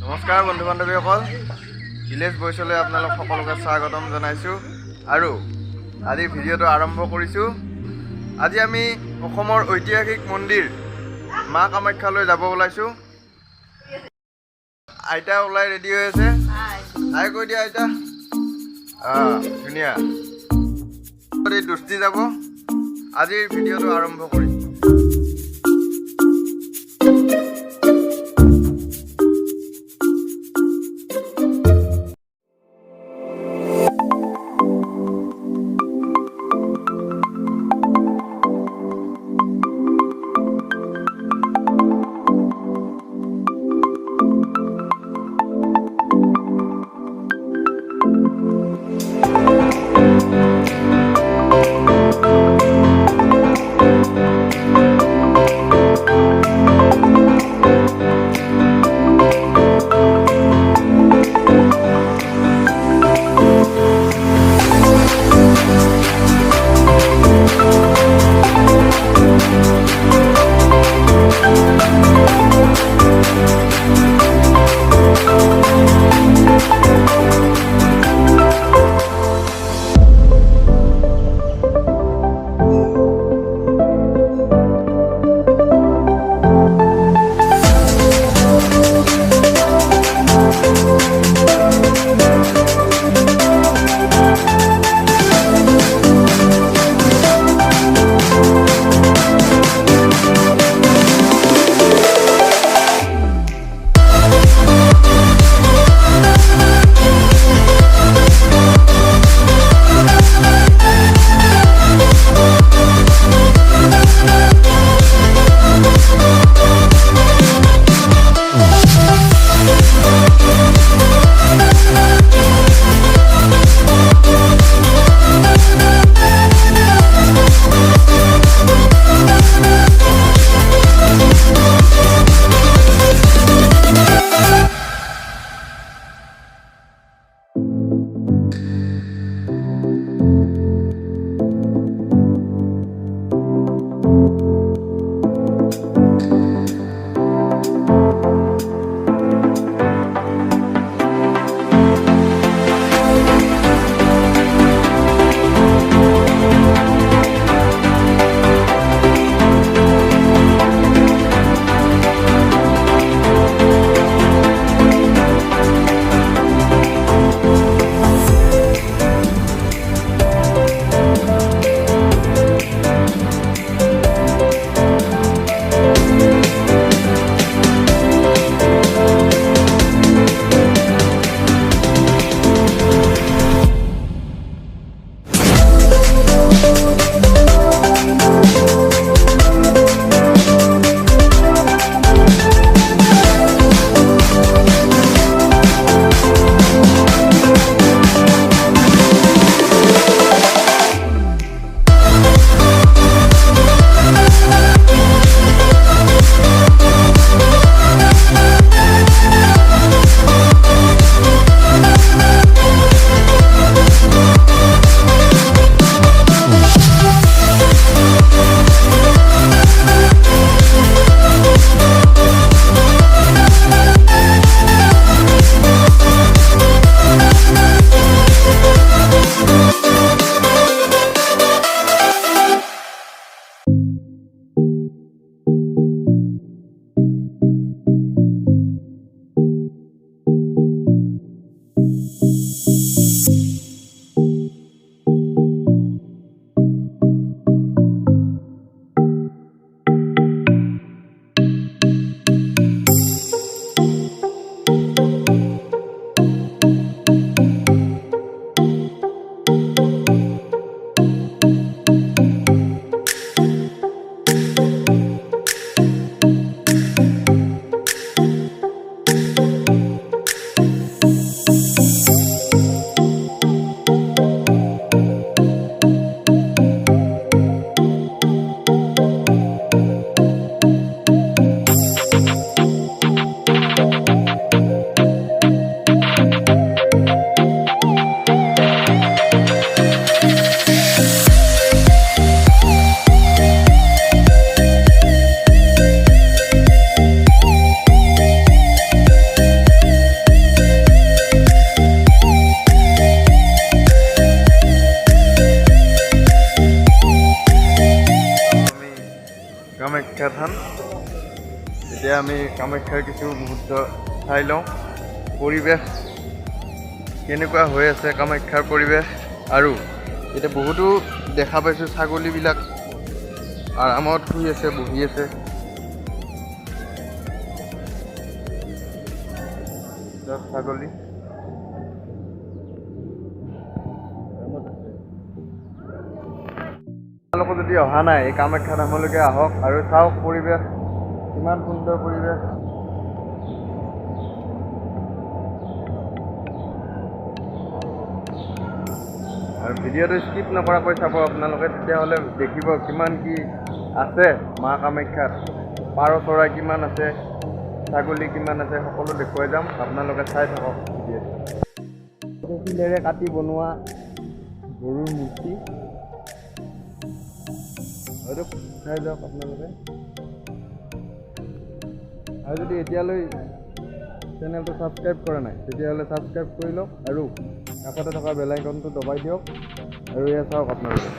নমস্কাৰ বন্ধু বান্ধৱীসকল, ভিলেজ ভইচলৈ আপোনালোক সকলোকে স্বাগতম জনাইছোঁ আৰু আজিৰ ভিডিঅ'টো আৰম্ভ কৰিছোঁ। আজি আমি অসমৰ ঐতিহাসিক মন্দিৰ মা কামাখ্যালৈ যাব ওলাইছোঁ। আইতা ওলাই ৰেডি হৈ আছে। হাই কৈ দিয়া আইতা। ধুনীয়া দুষ্টি যাব। আজিৰ ভিডিঅ'টো আৰম্ভ কৰিছোঁ। আমি কামাখ্যাৰ কিছু মুহূৰ্ত চাই লওঁ পৰিৱেশ কেনেকুৱা হৈ আছে কামাখ্যাৰ পৰিৱেশ। আৰু এতিয়া বহুতো দেখা পাইছোঁ ছাগলীবিলাক আৰামত শুই আছে, বহি আছে। ছাগলী আপোনালোকে যদি অহা নাই এই কামাখ্যা ধামলৈকে আহক আৰু চাওক পৰিৱেশ কিমান সুন্দৰ পৰিৱেশ। আৰু ভিডিঅ'টো স্কিপ নকৰাকৈ চাব আপোনালোকে, তেতিয়াহ'লে দেখিব কিমান কি আছে মা কামাখ্যাত। পাৰ চৰাই কিমান আছে, ছাগলী কিমান আছে, সকলো দেখুৱাই যাম, আপোনালোকে চাই থাকক ভিডিঅ'টো। শিলেৰে কাটি বনোৱা গৰুৰ মূৰ্তি, হয়তো চাই যাওক আপোনালোকে। আৰু যদি এতিয়ালৈ চেনেলটো ছাবস্ক্ৰাইব কৰা নাই তেতিয়াহ'লে ছাবস্ক্ৰাইব কৰি লওক আৰু কাষতে থকা বেল আইকনটো দবাই দিয়ক। আৰু এয়া চাওক আপোনালোকে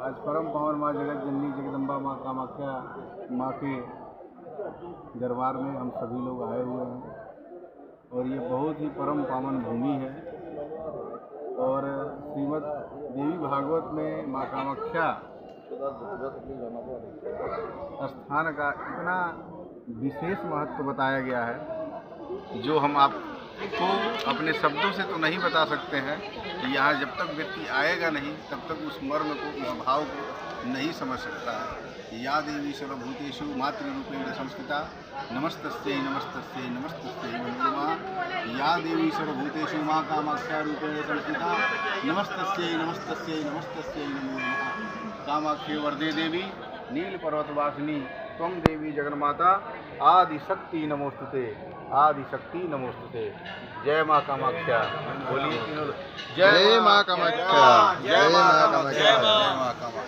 आज परम पावन माँ जगत जननी जगदम्बा माँ कामाख्या माँ के दरबार में हम सभी लोग आए हुए हैं और ये बहुत ही परम पावन भूमि है। और श्रीमद् देवी भागवत में माँ कामाख्या स्थान का इतना विशेष महत्व बताया गया है जो हम आपको अपने शब्दों से तो नहीं बता सकते हैं कि यहाँ जब तक व्यक्ति आएगा नहीं तब तक उस मर्म को, उस भाव को नहीं समझ सकता है। या देवी सर्वभूतेषु मातृरूपेण संस्कृता नमस्तस्यै नमस्तस्यै नमस्तस्यै नमो नमः। या देवी सर्वभूतेषु माँ कामाख्या रूपेण संस्कृता नमस्तस्यै नमस्तस्यै नमस्तस्यै नमो नमः। कामाख्ये वरदे देवी नील पर्वतवासिनी त्वं देवी जगन्माता आदिशक्ति नमोस्तुते, आदिशक्ति नमोस्तुते। जय माँ कामाख्या। बोलिए जय माँ कामाख्या, जय माँ कामाख्या, जय माँ कामाख्या।